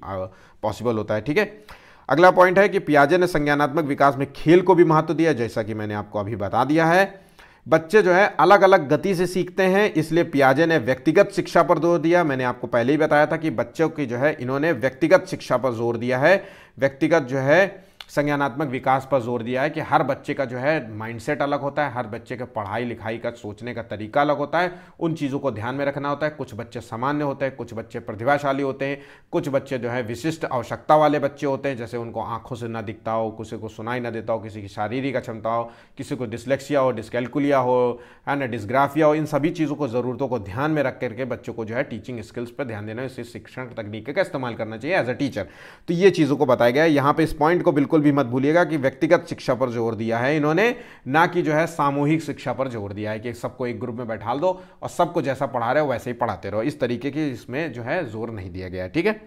पॉसिबल होता है। ठीक है, अगला पॉइंट है कि पियाजे ने संज्ञानात्मक विकास में खेल को भी महत्व दिया, जैसा कि मैंने आपको अभी बता दिया है। बच्चे जो है अलग अलग गति से सीखते हैं, इसलिए पियाजे ने व्यक्तिगत शिक्षा पर जोर दिया। मैंने आपको पहले ही बताया था कि बच्चों की जो है इन्होंने व्यक्तिगत शिक्षा पर जोर दिया है, व्यक्तिगत जो है संज्ञानात्मक विकास पर जोर दिया है कि हर बच्चे का जो है माइंडसेट अलग होता है, हर बच्चे के पढ़ाई लिखाई का सोचने का तरीका अलग होता है, उन चीज़ों को ध्यान में रखना होता है। कुछ बच्चे सामान्य होते हैं, कुछ बच्चे प्रतिभाशाली होते हैं, कुछ बच्चे जो है विशिष्ट आवश्यकता वाले बच्चे होते हैं, जैसे उनको आंखों से ना दिखता हो, किसी को सुनाई ना देता हो, किसी की शारीरिक अक्षमता हो, किसी को डिसलेक्सिया हो, डिसकैलकुलिया हो, है ना, डिस्ग्राफिया हो। इन सभी चीज़ों को ज़रूरतों को ध्यान में रख करके बच्चों को जो है टीचिंग स्किल्स पर ध्यान देना, इसी शिक्षण तकनीक का इस्तेमाल करना चाहिए एज अ टीचर। तो ये चीज़ों को बताया गया है यहाँ पे। इस पॉइंट को बिल्कुल भी मत भूलिएगा कि व्यक्तिगत शिक्षा पर जोर दिया है इन्होंने, ना कि जो है सामूहिक शिक्षा पर जोर दिया है कि सबको एक ग्रुप में बैठा दो और सबको जैसा पढ़ा रहे हो वैसे ही पढ़ाते रहो। इस तरीके की इसमें जो है जोर नहीं दिया गया है। ठीक है,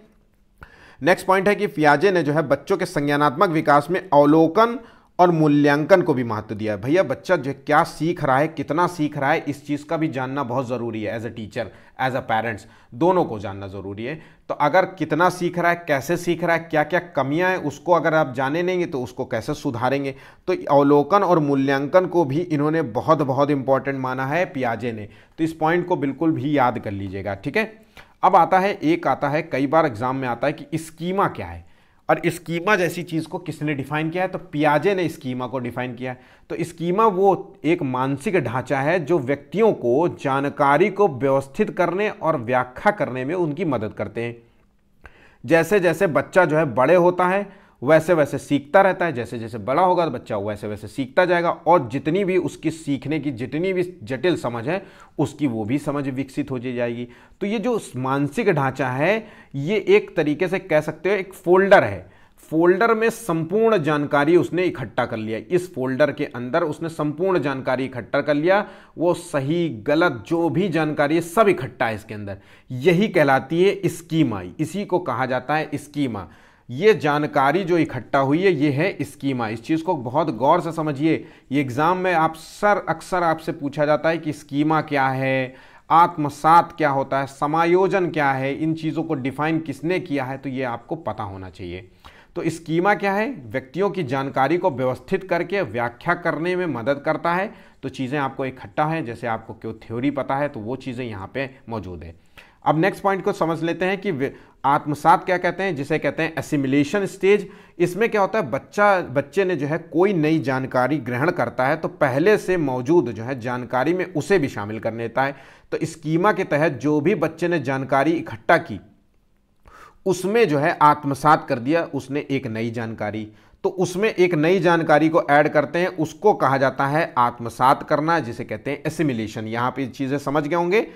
नेक्स्ट पॉइंट है कि पियाजे ने जो है बच्चों के संज्ञानात्मक विकास में अवलोकन और मूल्यांकन को भी महत्व दिया है। भैया बच्चा जो क्या सीख रहा है, कितना सीख रहा है, इस चीज़ का भी जानना बहुत ज़रूरी है। As a teacher, as a parents, दोनों को जानना ज़रूरी है। तो अगर कितना सीख रहा है, कैसे सीख रहा है, क्या क्या कमियां हैं, उसको अगर आप जाने नहीं तो उसको कैसे सुधारेंगे। तो अवलोकन और मूल्यांकन को भी इन्होंने बहुत बहुत इंपॉर्टेंट माना है पियाजे ने। तो इस पॉइंट को बिल्कुल भी याद कर लीजिएगा। ठीक है, अब आता है कई बार एग्जाम में आता है कि स्कीमा क्या है, और स्कीमा जैसी चीज़ को किसने डिफाइन किया है? तो पियाजे ने स्कीमा को डिफाइन किया है। तो स्कीमा वो एक मानसिक ढांचा है जो व्यक्तियों को जानकारी को व्यवस्थित करने और व्याख्या करने में उनकी मदद करते हैं। जैसे जैसे बच्चा जो है बड़े होता है वैसे वैसे सीखता रहता है, जैसे जैसे बड़ा होगा तो बच्चा वैसे वैसे सीखता जाएगा, और जितनी भी उसकी सीखने की जितनी भी जटिल समझ है उसकी वो भी समझ विकसित हो जाएगी। तो ये जो मानसिक ढांचा है ये एक तरीके से कह सकते हो एक फोल्डर है। फोल्डर में संपूर्ण जानकारी उसने इकट्ठा कर लिया, इस फोल्डर के अंदर उसने संपूर्ण जानकारी इकट्ठा कर लिया, वो सही गलत जो भी जानकारी है सब इकट्ठा है इसके अंदर, यही कहलाती है स्कीमा, इसी को कहा जाता है स्कीमा। ये जानकारी जो इकट्ठा हुई है ये है स्कीमा। इस चीज़ को बहुत गौर से समझिए, ये एग्जाम में अक्सर आपसे पूछा जाता है कि स्कीमा क्या है, आत्मसात क्या होता है, समायोजन क्या है, इन चीज़ों को डिफाइन किसने किया है, तो ये आपको पता होना चाहिए। तो स्कीमा क्या है? व्यक्तियों की जानकारी को व्यवस्थित करके व्याख्या करने में मदद करता है। तो चीज़ें आपको इकट्ठा है, जैसे आपको क्यों थ्योरी पता है तो वो चीज़ें यहाँ पे मौजूद है। अब नेक्स्ट पॉइंट को समझ लेते हैं कि आत्मसात क्या कहते हैं, जिसे कहते हैं एसिमिलेशन स्टेज। इसमें क्या होता है, बच्चे ने जो है कोई नई जानकारी ग्रहण करता है तो पहले से मौजूद जो है जानकारी में उसे भी शामिल कर लेता है। तो स्कीमा के तहत जो भी बच्चे ने जानकारी इकट्ठा की उसमें जो है आत्मसात कर दिया उसने एक नई जानकारी, तो उसमें एक नई जानकारी को ऐड करते हैं, उसको कहा जाता है आत्मसात करना, जिसे कहते हैं एसिमिलेशन। यहाँ पे चीज़ें समझ गए होंगे।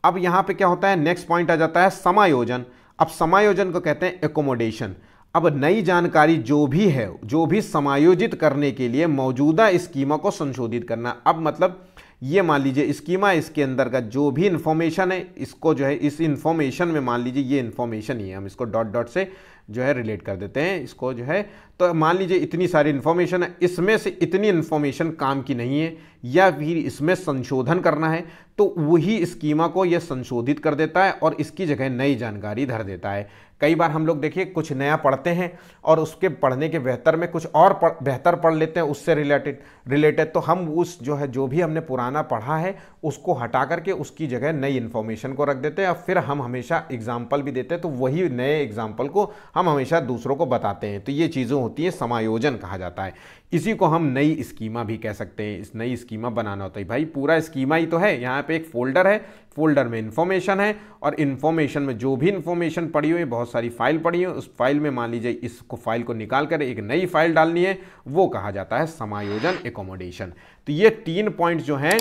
अब यहाँ पे क्या होता है, नेक्स्ट पॉइंट आ जाता है समायोजन। अब समायोजन को कहते हैं एकोमोडेशन। अब नई जानकारी जो भी है, जो भी समायोजित करने के लिए मौजूदा स्कीमा को संशोधित करना। अब मतलब ये मान लीजिए स्कीमा, इसके अंदर का जो भी इंफॉर्मेशन है इसको जो है इस इंफॉर्मेशन में मान लीजिए ये इंफॉर्मेशन ही है, हम इसको डॉट डॉट से जो है रिलेट कर देते हैं इसको जो है। तो मान लीजिए इतनी सारी इन्फॉर्मेशन है, इसमें से इतनी इन्फॉर्मेशन काम की नहीं है या फिर इसमें संशोधन करना है, तो वही स्कीमा को यह संशोधित कर देता है और इसकी जगह नई जानकारी धर देता है। कई बार हम लोग देखिए कुछ नया पढ़ते हैं और उसके पढ़ने के बेहतर में कुछ और बेहतर पढ़ लेते हैं उससे रिलेटेड, तो हम उस जो है जो भी हमने पुराना पढ़ा है उसको हटा करके उसकी जगह नई इन्फॉर्मेशन को रख देते हैं और फिर हम हमेशा एग्जाम्पल भी देते हैं, तो वही नए एग्जाम्पल को हम हम हमेशा दूसरों को बताते हैं। तो ये चीज़ें होती हैं, समायोजन कहा जाता है। इसी को हम नई स्कीमा भी कह सकते हैं। इस नई स्कीमा बनाना होता है भाई, पूरा स्कीमा ही तो है। यहाँ पे एक फोल्डर है, फोल्डर में इन्फॉर्मेशन है, और इन्फॉर्मेशन में जो भी इन्फॉर्मेशन पड़ी हुई, बहुत सारी फाइल पड़ी हुई, उस फाइल में मान लीजिए इसको फाइल को निकाल कर एक नई फाइल डालनी है, वो कहा जाता है समायोजन, एकोमोडेशन। तो ये 3 पॉइंट जो हैं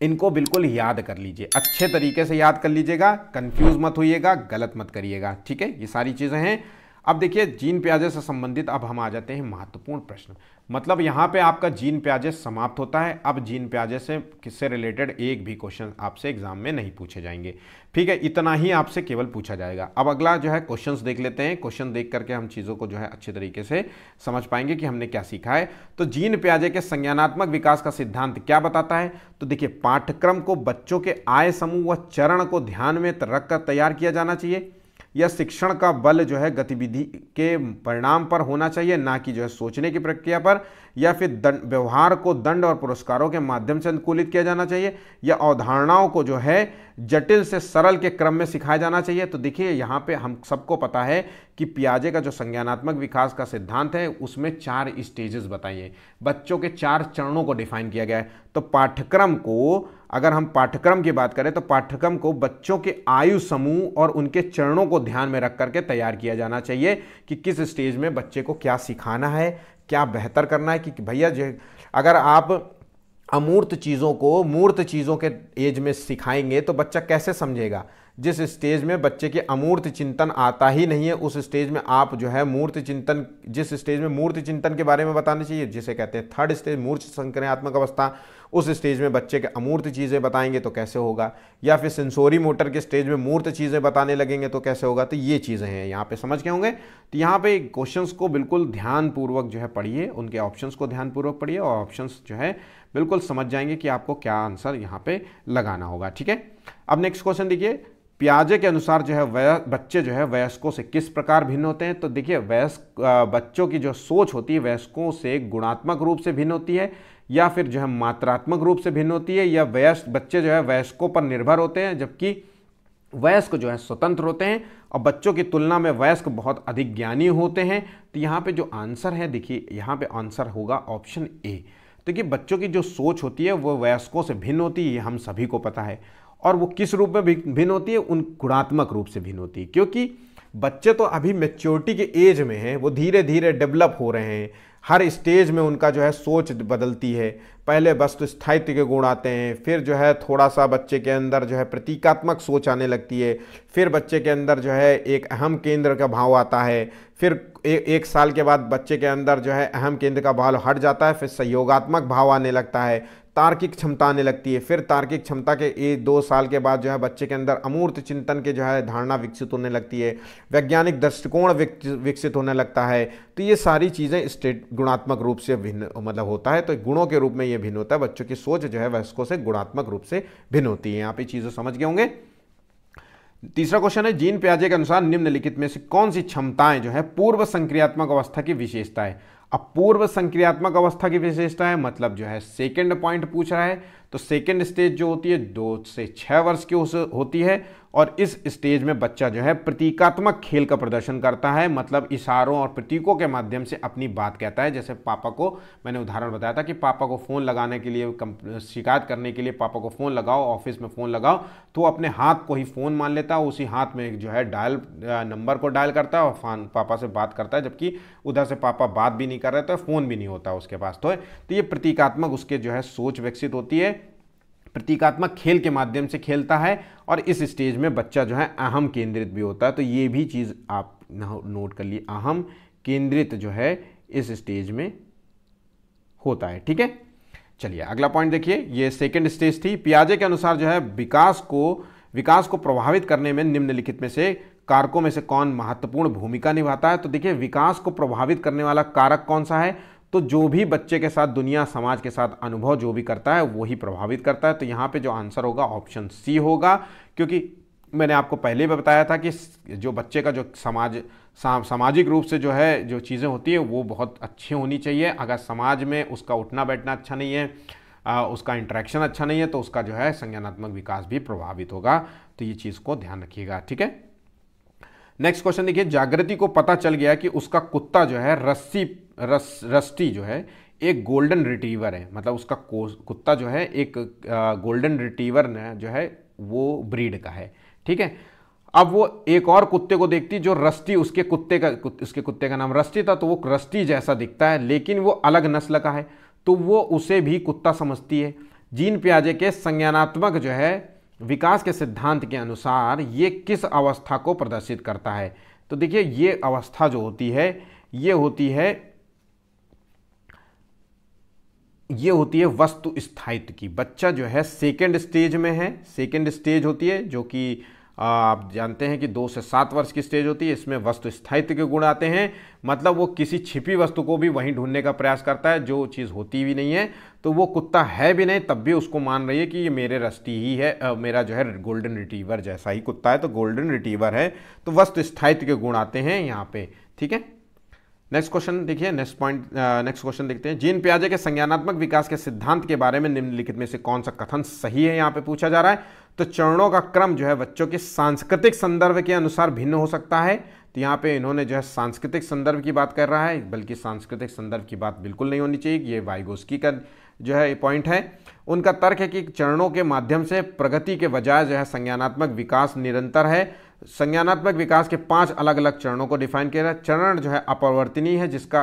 इनको बिल्कुल याद कर लीजिए, अच्छे तरीके से याद कर लीजिएगा, कंफ्यूज मत होइएगा, गलत मत करिएगा, ठीक है। ये सारी चीज़ें हैं। अब देखिए जीन पियाजे से संबंधित अब हम आ जाते हैं महत्वपूर्ण प्रश्न। मतलब यहाँ पे आपका जीन पियाजे समाप्त होता है। अब जीन पियाजे से किससे रिलेटेड एक भी क्वेश्चन आपसे एग्जाम में नहीं पूछे जाएंगे, ठीक है। इतना ही आपसे केवल पूछा जाएगा। अब अगला जो है क्वेश्चंस देख लेते हैं। क्वेश्चन देख करके हम चीज़ों को जो है अच्छे तरीके से समझ पाएंगे कि हमने क्या सीखा है। तो जीन पियाजे के संज्ञानात्मक विकास का सिद्धांत क्या बताता है? तो देखिए, पाठ्यक्रम को बच्चों के आय समूह व चरण को ध्यान में रखकर तैयार किया जाना चाहिए, या शिक्षण का बल जो है गतिविधि के परिणाम पर होना चाहिए, ना कि जो है सोचने की प्रक्रिया पर, या फिर व्यवहार को दंड और पुरस्कारों के माध्यम से अनुकूलित किया जाना चाहिए, या अवधारणाओं को जो है जटिल से सरल के क्रम में सिखाया जाना चाहिए। तो देखिए यहाँ पे हम सबको पता है कि पियाजे का जो संज्ञानात्मक विकास का सिद्धांत है उसमें 4 स्टेजेस बताइए, बच्चों के 4 चरणों को डिफाइन किया गया है। तो पाठ्यक्रम को, अगर हम पाठ्यक्रम की बात करें तो पाठ्यक्रम को बच्चों के आयु समूह और उनके चरणों को ध्यान में रख करके तैयार किया जाना चाहिए कि किस स्टेज में बच्चे को क्या सिखाना है, क्या बेहतर करना है। कि भैया अगर आप अमूर्त चीज़ों को मूर्त चीज़ों के एज में सिखाएंगे तो बच्चा कैसे समझेगा? जिस स्टेज में बच्चे के अमूर्त चिंतन आता ही नहीं है, उस स्टेज में आप जो है मूर्त चिंतन, जिस स्टेज में मूर्त चिंतन के बारे में बताना चाहिए, जिसे कहते हैं 3rd स्टेज मूर्त संक्रियात्मक अवस्था, उस स्टेज में बच्चे के अमूर्त चीज़ें बताएंगे तो कैसे होगा? या फिर सेंसोरी मोटर के स्टेज में मूर्त चीज़ें बताने लगेंगे तो कैसे होगा? तो ये चीज़ें हैं, यहाँ पे समझ के होंगे। तो यहाँ पे क्वेश्चंस को बिल्कुल ध्यानपूर्वक जो है पढ़िए, उनके ऑप्शंस को ध्यानपूर्वक पढ़िए, और ऑप्शंस जो है बिल्कुल समझ जाएंगे कि आपको क्या आंसर यहाँ पे लगाना होगा, ठीक है। अब नेक्स्ट क्वेश्चन देखिए, पियाजे के अनुसार जो है बच्चे जो है वयस्कों से किस प्रकार भिन्न होते हैं? तो देखिए, बच्चों की जो सोच होती है वयस्कों से गुणात्मक रूप से भिन्न होती है, या फिर जो है मात्रात्मक रूप से भिन्न होती है, या बच्चे जो है वयस्कों पर निर्भर होते हैं, जबकि वयस्क जो है स्वतंत्र होते हैं, और बच्चों की तुलना में वयस्क बहुत अधिक ज्ञानी होते हैं। तो यहाँ पे जो आंसर है, देखिए यहाँ पे आंसर होगा ऑप्शन ए। देखिए, बच्चों की जो सोच होती है वो वयस्कों से भिन्न होती है, ये हम सभी को पता है। और वो किस रूप में भिन्न होती है? उन गुणात्मक रूप से भिन्न होती है, क्योंकि बच्चे तो अभी मैच्योरिटी के एज में हैं, वो धीरे धीरे डेवलप हो रहे हैं। हर स्टेज में उनका जो है सोच बदलती है। पहले वस्तु स्थायित्व के गुण आते हैं, फिर जो है थोड़ा सा बच्चे के अंदर जो है प्रतीकात्मक सोच आने लगती है, फिर बच्चे के अंदर जो है एक अहम केंद्र का भाव आता है, फिर एक साल के बाद बच्चे के अंदर जो है अहम केंद्र का भाव हट जाता है, फिर सहयोगात्मक भाव आने लगता है, तार्किक क्षमता आने लगती है, फिर तार्किक क्षमता के 1-2 साल के बाद जो है बच्चे के अंदर अमूर्त चिंतन के जो है धारणा विकसित होने लगती है, वैज्ञानिक दृष्टिकोण विकसित होने लगता है। तो ये सारी चीज़ें गुणात्मक रूप से भिन्न मतलब होता है। तो गुणों के रूप में ये भिन्न होता है, बच्चों की सोच जो है वयस्कों से गुणात्मक रूप से भिन्न होती है। यहाँ पे चीज़ें समझ गए होंगे। तीसरा क्वेश्चन है, जीन पियाजे के अनुसार निम्नलिखित में से कौन सी क्षमताएं जो है पूर्व संक्रियात्मक अवस्था की विशेषता है? अब पूर्व संक्रियात्मक अवस्था की विशेषता है मतलब जो है सेकंड पॉइंट पूछ रहा है। तो सेकंड स्टेज जो होती है 2 से 6 वर्ष की होती है, और इस स्टेज में बच्चा जो है प्रतीकात्मक खेल का प्रदर्शन करता है, मतलब इशारों और प्रतीकों के माध्यम से अपनी बात कहता है। जैसे पापा को मैंने उदाहरण बताया था कि पापा को फ़ोन लगाने के लिए, शिकायत करने के लिए पापा को फ़ोन लगाओ, ऑफिस में फ़ोन लगाओ, तो वो अपने हाथ को ही फ़ोन मान लेता है, उसी हाथ में जो है डायल नंबर को डायल करता है और पापा से बात करता है, जबकि उधर से पापा बात भी नहीं कर रहे तो फ़ोन भी नहीं होता उसके पास। तो ये प्रतीकात्मक उसके जो है सोच विकसित होती है, प्रतीकात्मक खेल के माध्यम से खेलता है, और इस स्टेज में बच्चा जो है अहम केंद्रित भी होता है। तो ये भी चीज़ आप नोट कर लिए, अहम केंद्रित जो है इस स्टेज में होता है, ठीक है। चलिए अगला पॉइंट देखिए, ये सेकंड स्टेज थी। पियाजे के अनुसार जो है विकास को प्रभावित करने में निम्नलिखित में से कारकों में से कौन महत्वपूर्ण भूमिका निभाता है? तो देखिए, विकास को प्रभावित करने वाला कारक कौन सा है? तो जो भी बच्चे के साथ दुनिया समाज के साथ अनुभव जो भी करता है वही प्रभावित करता है। तो यहाँ पे जो आंसर होगा ऑप्शन सी होगा, क्योंकि मैंने आपको पहले भी बताया था कि जो बच्चे का जो सामाजिक रूप से जो है जो चीज़ें होती है वो बहुत अच्छी होनी चाहिए। अगर समाज में उसका उठना बैठना अच्छा नहीं है, उसका इंटरेक्शन अच्छा नहीं है, तो उसका जो है संज्ञानात्मक विकास भी प्रभावित होगा। तो ये चीज़ को ध्यान रखिएगा, ठीक है। नेक्स्ट क्वेश्चन देखिए, जागृति को पता चल गया कि उसका कुत्ता जो है रस्टी जो है एक गोल्डन रिट्रीवर है, मतलब उसका कुत्ता जो है एक गोल्डन रिट्रीवर जो है वो ब्रीड का है, ठीक है। अब वो एक और कुत्ते को देखती जो रस्टी, उसके कुत्ते का नाम रस्टी था, तो वो रस्टी जैसा दिखता है लेकिन वो अलग नस्ल का है, तो वो उसे भी कुत्ता समझती है। जीन पियाजे के संज्ञानात्मक जो है विकास के सिद्धांत के अनुसार ये किस अवस्था को प्रदर्शित करता है? तो देखिए ये अवस्था जो होती है ये होती है वस्तु स्थायित्व की। बच्चा जो है सेकेंड स्टेज में है, सेकेंड स्टेज होती है जो कि आप जानते हैं कि 2 से 7 वर्ष की स्टेज होती है। इसमें वस्तु स्थायित्व के गुण आते हैं, मतलब वो किसी छिपी वस्तु को भी वहीं ढूंढने का प्रयास करता है जो चीज़ होती भी नहीं है, तो वो कुत्ता है भी नहीं तब भी उसको मान रही है कि ये मेरे रस्टी ही है, मेरा जो है गोल्डन रिट्रीवर जैसा ही कुत्ता है, तो गोल्डन रिट्रीवर है। तो वस्तु स्थायित्व के गुण आते हैं यहाँ पे, ठीक है। नेक्स्ट क्वेश्चन देखिए, नेक्स्ट क्वेश्चन देखते हैं। जीन पियाजे के संज्ञानात्मक विकास के सिद्धांत के बारे में निम्नलिखित में से कौन सा कथन सही है, यहाँ पे पूछा जा रहा है। तो चरणों का क्रम जो है बच्चों के सांस्कृतिक संदर्भ के अनुसार भिन्न हो सकता है। तो यहाँ पे इन्होंने जो है सांस्कृतिक संदर्भ की बात कर रहा है, बल्कि सांस्कृतिक संदर्भ की बात बिल्कुल नहीं होनी चाहिए, ये वाइगोस्की का जो है पॉइंट है। उनका तर्क है कि चरणों के माध्यम से प्रगति के बजाय जो है संज्ञानात्मक विकास निरंतर है। संज्ञानात्मक विकास के 5 अलग अलग चरणों को डिफाइन किया है। चरण जो है अपरिवर्तनीय है, जिसका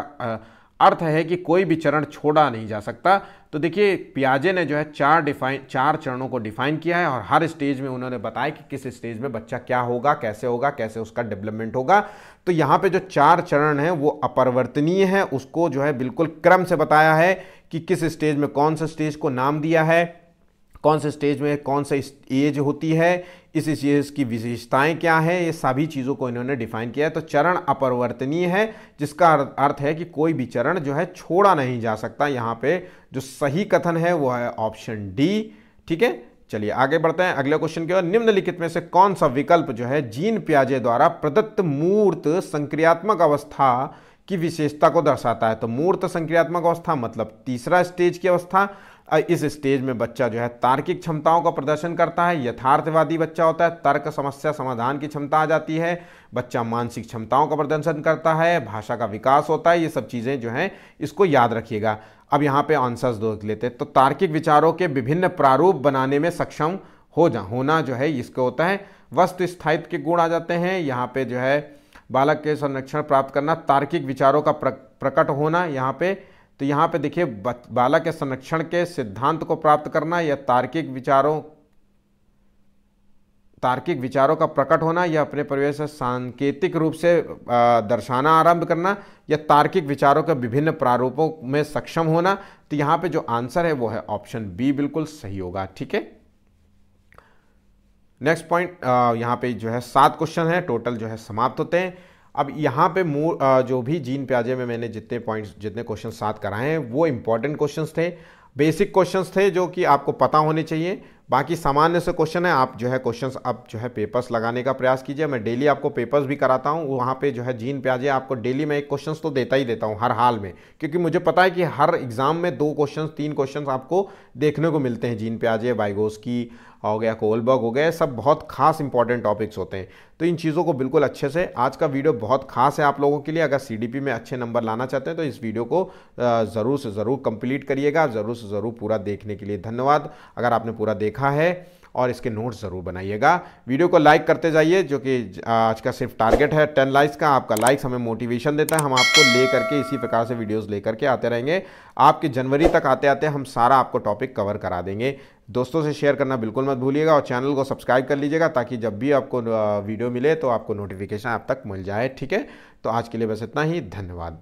अर्थ है कि कोई भी चरण छोड़ा नहीं जा सकता। तो देखिए पियाजे ने जो है 4 चरणों को डिफाइन किया है और हर स्टेज में उन्होंने बताया कि किस स्टेज में बच्चा क्या होगा, कैसे उसका डेवलपमेंट होगा। तो यहाँ पे जो 4 चरण हैं वो अपरिवर्तनीय है, उसको जो है बिल्कुल क्रम से बताया है कि किस स्टेज में कौन सा स्टेज को नाम दिया है, कौन से स्टेज में कौन सा एज होती है, इस एज की विशेषताएं क्या है, ये सभी चीज़ों को इन्होंने डिफाइन किया है। तो चरण अपरिवर्तनीय है, जिसका अर्थ है कि कोई भी चरण जो है छोड़ा नहीं जा सकता। यहाँ पे जो सही कथन है वो है ऑप्शन डी, ठीक है। चलिए आगे बढ़ते हैं अगले क्वेश्चन की ओर। निम्नलिखित में से कौन सा विकल्प जो है जीन पियाजे द्वारा प्रदत्त मूर्त संक्रियात्मक अवस्था की विशेषता को दर्शाता है? तो मूर्त संक्रियात्मक अवस्था मतलब तीसरा स्टेज की अवस्था। इस स्टेज में बच्चा जो है तार्किक क्षमताओं का प्रदर्शन करता है, यथार्थवादी बच्चा होता है, तर्क समस्या समाधान की क्षमता आ जाती है, बच्चा मानसिक क्षमताओं का प्रदर्शन करता है, भाषा का विकास होता है। ये सब चीज़ें जो हैं इसको याद रखिएगा। अब यहाँ पे आंसर्स देख लेते हैं। तो तार्किक विचारों के विभिन्न प्रारूप बनाने में सक्षम होना जो है इसको होता है। वस्तु स्थायित्व के गुण आ जाते हैं। यहाँ पे जो है बालक के संरक्षण प्राप्त करना, तार्किक विचारों का प्रकट होना यहाँ पे। तो यहाँ पे देखिए बालक के संरक्षण के सिद्धांत को प्राप्त करना या तार्किक विचारों का प्रकट होना या अपने परिवेश से सांकेतिक रूप से दर्शाना आरंभ करना या तार्किक विचारों के विभिन्न प्रारूपों में सक्षम होना। तो यहाँ पे जो आंसर है वो है ऑप्शन बी, बिल्कुल सही होगा, ठीक है। नेक्स्ट पॉइंट, यहाँ पे जो है 7 क्वेश्चन है टोटल जो है समाप्त होते हैं। अब यहाँ पे जो भी जीन पियाजे में मैंने जितने क्वेश्चन 7 कराए हैं वो इंपॉर्टेंट क्वेश्चंस थे, बेसिक क्वेश्चंस थे जो कि आपको पता होने चाहिए। बाकी सामान्य से क्वेश्चन है, आप जो है क्वेश्चंस आप जो है पेपर्स लगाने का प्रयास कीजिए। मैं डेली आपको पेपर्स भी कराता हूँ, वहाँ पे जो है जीन पियाजे आपको डेली मैं एक क्वेश्चंस तो देता ही देता हूँ हर हाल में, क्योंकि मुझे पता है कि हर एग्जाम में 2 क्वेश्चन 3 क्वेश्चन आपको देखने को मिलते हैं। जीन पियाजे, वाइगोस्की हो गया, कोलबर्ग हो गया, सब बहुत खास इंपॉर्टेंट टॉपिक्स होते हैं। तो इन चीज़ों को बिल्कुल अच्छे से, आज का वीडियो बहुत खास है आप लोगों के लिए। अगर सीडीपी में अच्छे नंबर लाना चाहते हैं तो इस वीडियो को ज़रूर से ज़रूर कंप्लीट करिएगा, ज़रूर से ज़रूर पूरा देखने के लिए धन्यवाद। अगर आपने पूरा देखा है और इसके नोट्स ज़रूर बनाइएगा। वीडियो को लाइक करते जाइए, जो कि आज का सिर्फ टारगेट है 10 लाइक्स का। आपका लाइक्स हमें मोटिवेशन देता है, हम आपको ले करके इसी प्रकार से वीडियोस ले करके आते रहेंगे। आपके जनवरी तक आते आते हम सारा आपको टॉपिक कवर करा देंगे। दोस्तों से शेयर करना बिल्कुल मत भूलिएगा और चैनल को सब्सक्राइब कर लीजिएगा, ताकि जब भी आपको वीडियो मिले तो आपको नोटिफिकेशन आप तक मिल जाए, ठीक है। तो आज के लिए बस इतना ही, धन्यवाद।